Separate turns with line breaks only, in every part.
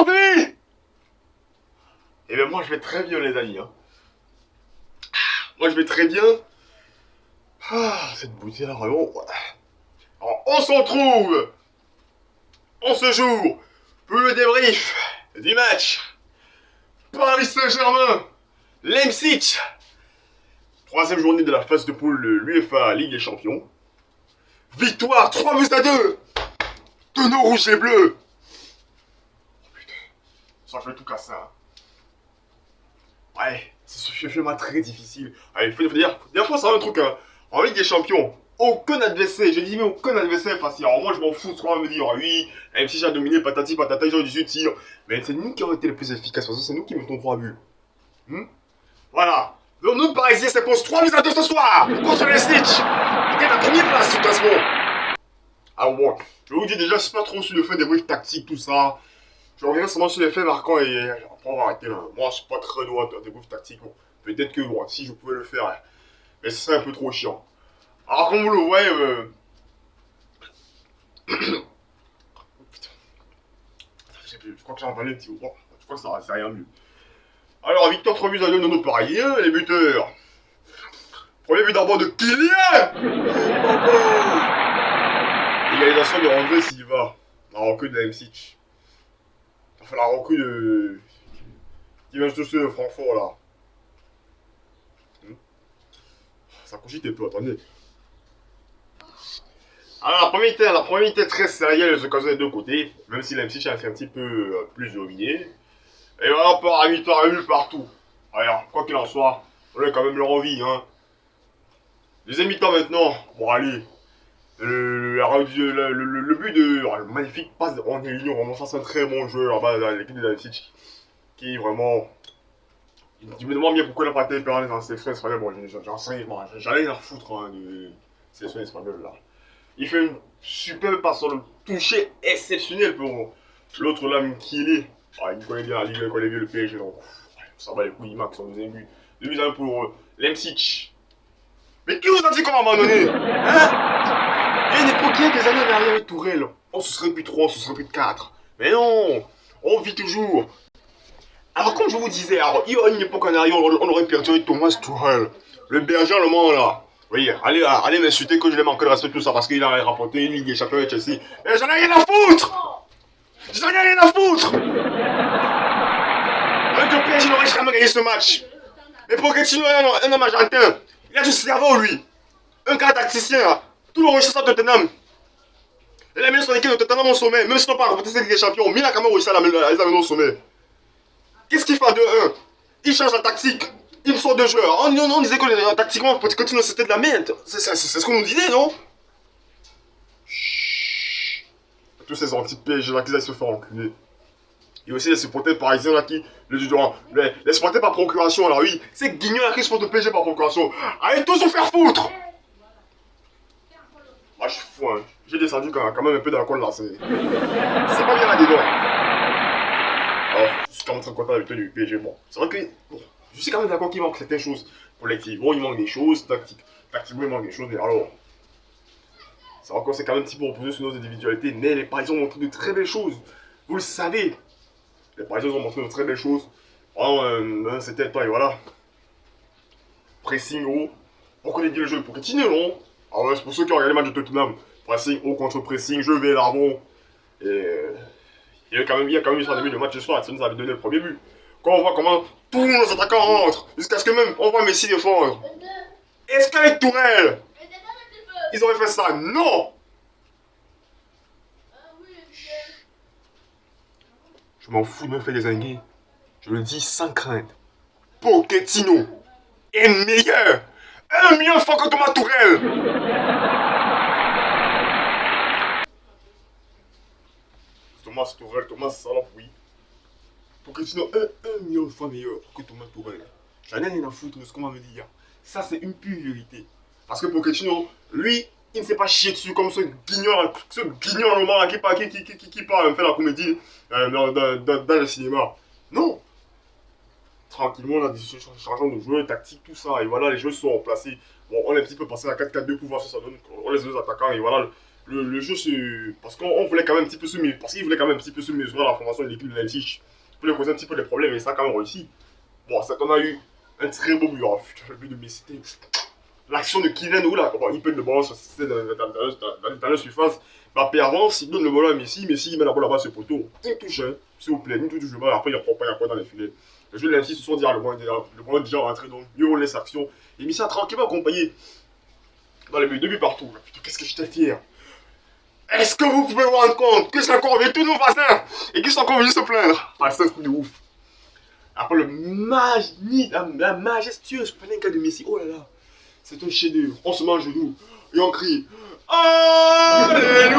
aujourd'hui? Eh bien moi je vais très bien les amis. Hein. Moi je vais très bien. Cette bouteille là vraiment. Alors, on se retrouve en ce jour pour le débrief du match. Paris Saint-Germain, Leipzig. Troisième journée de la phase de poule de l'UEFA Ligue des Champions. Victoire 3-2 de nos rouges et bleus. Oh putain, ça fait tout casser. Hein. Ouais, c'est ce film très difficile. Allez, faut dire, des fois, c'est un truc, hein. En Ligue des Champions, aucun adversaire, je dis mais aucun adversaire facile. Alors moi, je m'en fous, ce qu'on va me dire, oui, même si j'ai dominé, patati patata, ils ont 18 tirs. Mais c'est nous qui avons été les plus efficaces, parce que c'est nous qui mettons 3 buts. Voilà. Donc nous, Parisiens, ça pose 3-2 ce soir, contre les Snitch. C'était la première place du classement. Alors bon, je vous dis déjà, je suis pas trop sur le fait des briefs tactiques, tout ça. Je reviens seulement sur les faits marquants et après on va arrêter là. Moi je suis pas très droit des briefs tactiques. Bon, peut-être que bon, si je pouvais le faire, mais ce serait un peu trop chiant. Alors comme vous le voyez, putain, je crois que j'ai entendu un petit mot. Je crois que ça c'est rien mieux. Alors victoire 3-2 de nos Parisiens, les buteurs. Premier but d'abord de Kylian. Égalisation de André Silva. La recrue de la M6. Enfin, la recrue de... qui vient juste de Francfort, là. Ça cogite un peu, attendez. Alors, la première mi-temps très sérieuse, occasion des deux côtés. Même si la M6 a fait un petit peu plus dominé. Et voilà, par à mi-temps, partout. Alors, quoi qu'il en soit, on a quand même leur envie, hein. Deuxième mi-temps maintenant. Bon, allez. Le but de... le magnifique passe en réunion, vraiment ça c'est un très bon jeu là-bas dans l'équipe de Leipzig qui vraiment... Je me demande bien pourquoi il n'a pas été perdu dans la sélection espagnole, bon j'en sais, bon, j'allais la foutre hein, de sélection espagnole là. Il fait une superbe passe sur le toucher exceptionnel pour l'autre là, Mkili. Ah, il connaît bien la Ligue, il connaît bien le PSG donc ça va les couilles, il marque son deuxième but. 2-1 pour Leipzig. Mais qui vous a dit qu'on va m'abandonner? Hein? Il y a une époque, il y a des années derrière avec Tourelle. On se serait plus 3, on se serait plus 4. Mais non, on vit toujours. Alors comme je vous disais, alors, il y a une époque en arrière, on aurait perdu avec Thomas Tourelle. Le berger allemand là. Oui, allez m'insulter que je l'ai manqué de respect tout ça parce qu'il a rapporté une Ligue des Champions avec Chelsea. Et j'en ai rien à foutre. J'en ai rien à foutre. Avec le PSG, il n'aurait jamais gagné ce match. Mais Pochettino est un homme argentin. Il a du cerveau lui. Un gars tacticien là. Tout le recherche à Tottenham. Il a mis son équipe de Tottenham au sommet. Même si on n'a pas remporté cette Ligue des Champions, mais il a quand même réussi à les amener au sommet. Qu'est-ce qu'il fait à 2-1? Il change la tactique. Il sort de joueurs. On disait que tactiquement, Pochettino c'était de la merde. C'est ce qu'on nous disait, non? Chut. Tous ces anti-PSG là qui allaient se faire enculer. Il y a aussi les supporters parisiens là qui. Les supporters par procuration là, oui. C'est Guignol là qui supporte le PSG par procuration. Allez tous vous faire foutre! Moi je suis fou, hein. J'ai descendu quand même un peu d'alcool là, c'est pas bien là-dedans. Alors, je suis quand même très content avec toi du PSG. Bon, c'est vrai que bon, je suis quand même d'accord qu'il manque certaines choses. Collectivement, il manque des choses, tactiquement, il manque des choses, mais alors, c'est vrai qu'on s'est quand même un petit peu reposé sur nos individualités, mais les Parisiens ont montré de très belles choses. Vous le savez, les Parisiens ont montré de très belles choses. Vraiment, c'était le temps, et voilà. Pressing haut, on connaît bien le jeu de Pochettino, non? Ah ouais, c'est pour ceux qui ont regardé le match de Tottenham. Pressing haut contre pressing, je vais l'arbon. Et il y a quand même eu sur le début de match ce soir, ça nous avait donné le premier but. Quand on voit comment tous nos attaquants rentrent, jusqu'à ce que même on voit Messi défendre. Est-ce qu'avec Tourelle, ils auraient fait ça? Non! Je m'en fous de me faire des enguets. Je le dis sans crainte. Pochettino est meilleur! Un million de fois que Thomas Tourelle! Thomas Tourelle, Thomas salope, oui. Pochettino, un million de fois meilleur que Thomas Tourelle. J'en ai rien à foutre de ce qu'on va me dire. Ça, c'est une pure vérité. Parce que Pochettino, lui, il ne s'est pas chié dessus comme ce guignol allemand qui part faire la comédie dans le cinéma. Non! Tranquillement, on a des changements de joueurs, tactique, tout ça. Et voilà, les joueurs sont placés. Bon, on est un petit peu passé à 4-4-2 pour voir ce que ça donne. On laisse deux attaquants et voilà, le jeu se. Parce qu'on voulait quand même un petit peu se mesurer. Parce qu'il voulait quand même un petit peu se mesurer à la formation de l'équipe de Leipzig. Il voulait causer un petit peu des problèmes et ça a quand même réussi. Bon, ça on a eu un très beau but. Oh, putain, le but de Messi, c'était l'action de Kylian où là, il pète le ballon, c'est dans la surface. Mbappé avance, il donne le ballon à Messi, Messi il met la balle là-bas sur le poteau. Une touche, hein, s'il vous plaît, une touche de balle, après il reprend pas, il y a quoi dans les filets. Les jeux de l'MC se sont dit, ah, le ballon est déjà rentré, donc mieux on laisse action. Et Messi a tranquillement accompagné dans les buts, 2 buts partout. Putain, qu'est-ce que j'étais fier. Est-ce que vous pouvez vous rendre compte que c'est encore avec tous nos voisins et qu'ils sont encore venus se plaindre? Ah, c'est un truc de ouf. Après la majestueuse panique de Messi, oh là là. C'est un chef-d'œuvre. On se met à genoux et on crie Alléluia.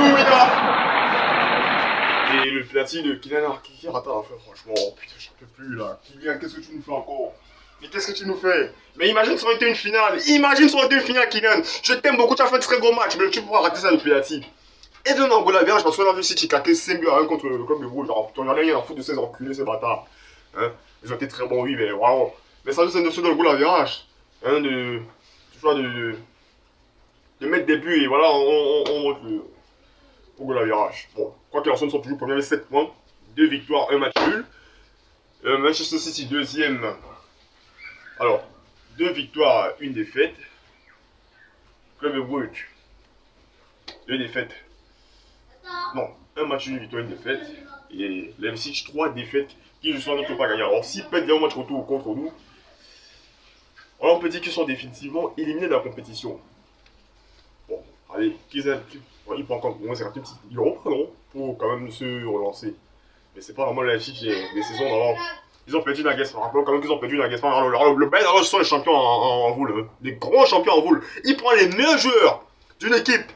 Et le penalty de Kylian qui rate à la fin, franchement, oh, putain, j'en peux plus là. Kylian, qu'est-ce que tu nous fais encore? Mais qu'est-ce que tu nous fais? Mais imagine ça aurait été une finale. Imagine ça aurait été une finale, Kylian. Je t'aime beaucoup, tu as fait un très gros match, mais tu pourras rater ça le penalty. Et de Angola Virage, parce qu'on a vu City claquer 5 buts à 1 contre le club de Brugge. Tu n'en as rien à foutre de ces enculés, ces bâtards. Hein? Ils ont été très bons, oui, mais vraiment. Mais ça, c'est une notion d'Angola Virage. Hein, de mettre des buts et voilà, on monte le Angola Virage. Bon, quoi qu'il en soit, ils sont toujours premiers avec 7 points. 2 victoires, 1 match nul. Manchester City, deuxième. Alors, 2 victoires, 1 défaite. Club de Brugge, 2 défaites. Non, 1 match, 1 victoire, 1 défaite. Et Leipzig, 3 défaites qui justement ne peuvent pas gagner. Alors, s'ils perdent un match retour contre nous, alors on peut dire qu'ils sont définitivement éliminés de la compétition. Bon, allez, ils prennent encore moins, c'est un petit. Ils reprendront pour quand même se relancer. Mais c'est pas vraiment la Leipzig des saisons d'avant. Ils ont perdu Nagelsmann. Rappelons quand même qu'ils ont perdu Nagelsmann. Alors, le Bayern, ce sont les champions en boule. Hein. Des grands champions en boule. Ils prennent les meilleurs joueurs d'une équipe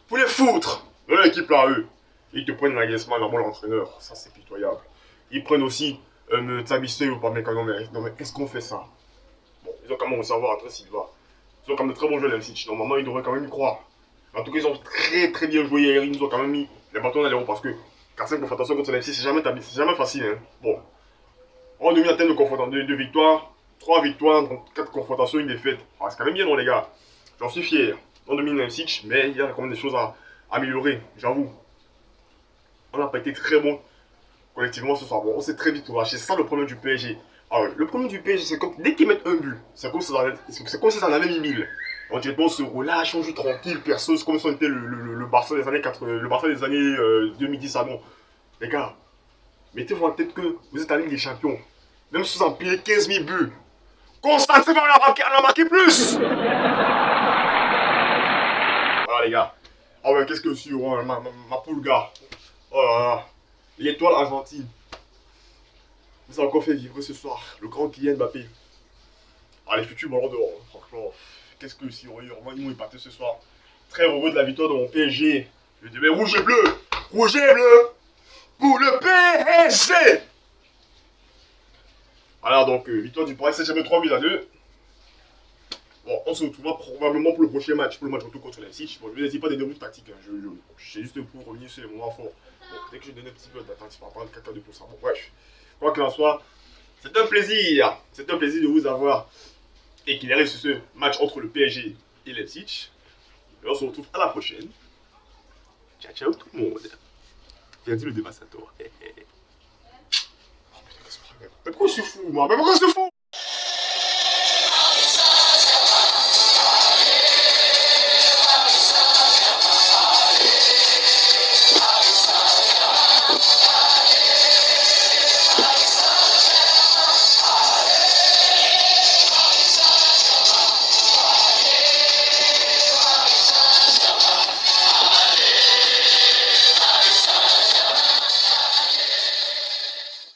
pour les foutre de l'équipe là, eux. Ils te prennent Nagelsmann, normalement l'entraîneur. Ça, c'est pitoyable. Ils prennent aussi Tabissé ou pas, mais non, mais qu'est-ce qu'on fait ça? Bon, ils ont quand même au savoir après Silva. Ils ont quand même de très bons joueurs, Leipzig. Normalement, ils devraient quand même y croire. En tout cas, ils ont très très bien joué hier. Ils nous ont quand même mis les bâtons dans les roues parce que 4-5 confrontations contre Leipzig, c'est jamais facile. Hein. Bon, on a mis un thème de confrontation, 2 victoires, 3 victoires, donc 4 confrontations, 1 défaite. Ah, c'est quand même bien, non, les gars. J'en suis fier. On domine Leipzig, mais il y a quand même des choses à améliorer, j'avoue. On n'a pas été très bon collectivement ce soir. Bon, on s'est très vite lâché. C'est ça le problème du PSG. Alors, le problème du PSG, c'est que dès qu'ils mettent un but, c'est comme si ça en avait mis 1000. On dirait qu'on se relâche, on joue tranquille, perso, c'est comme si on était le Barça des années 80, le Barça des années 2010 à non. Les gars, mettez-vous en tête que vous êtes en Ligue des Champions. Même si vous empilez 15 000 buts, Constantine va en marquer plus. Voilà les gars. Ah ouais, qu'est-ce que je suis, ouais, ma poule gars. Oh là là. L'étoile argentine. Vous avez encore fait vivre ce soir. Le grand Kylian Mbappé. Ah, les futurs ballons d'or. Franchement, qu'est-ce que si ils m'ont épaté ce soir. Très heureux de la victoire de mon PSG. Je dis, mais rouge et bleu. Rouge et bleu. Pour le PSG. Voilà, donc, victoire du Paris Saint-Germain 3-2. Bon, on se retrouvera probablement pour le prochain match, pour le match retour contre Leipzig. Bon, je ne dis pas des débuts tactiques, hein. C'est juste pour revenir sur les moments forts. Bon, peut-être que je donne un petit peu d'attention par rapport à 4 de pour ça. Bon, bref, quoi qu'il en soit, c'est un plaisir. C'est un plaisir de vous avoir éclairé sur ce match entre le PSG et Leipzig. Et on se retrouve à la prochaine. Ciao, ciao tout le monde. Viens dire le dévastateur. Oh, putain, qu'est-ce que je fais? Mais pourquoi je suis fou, moi? Mais pourquoi je suis fou?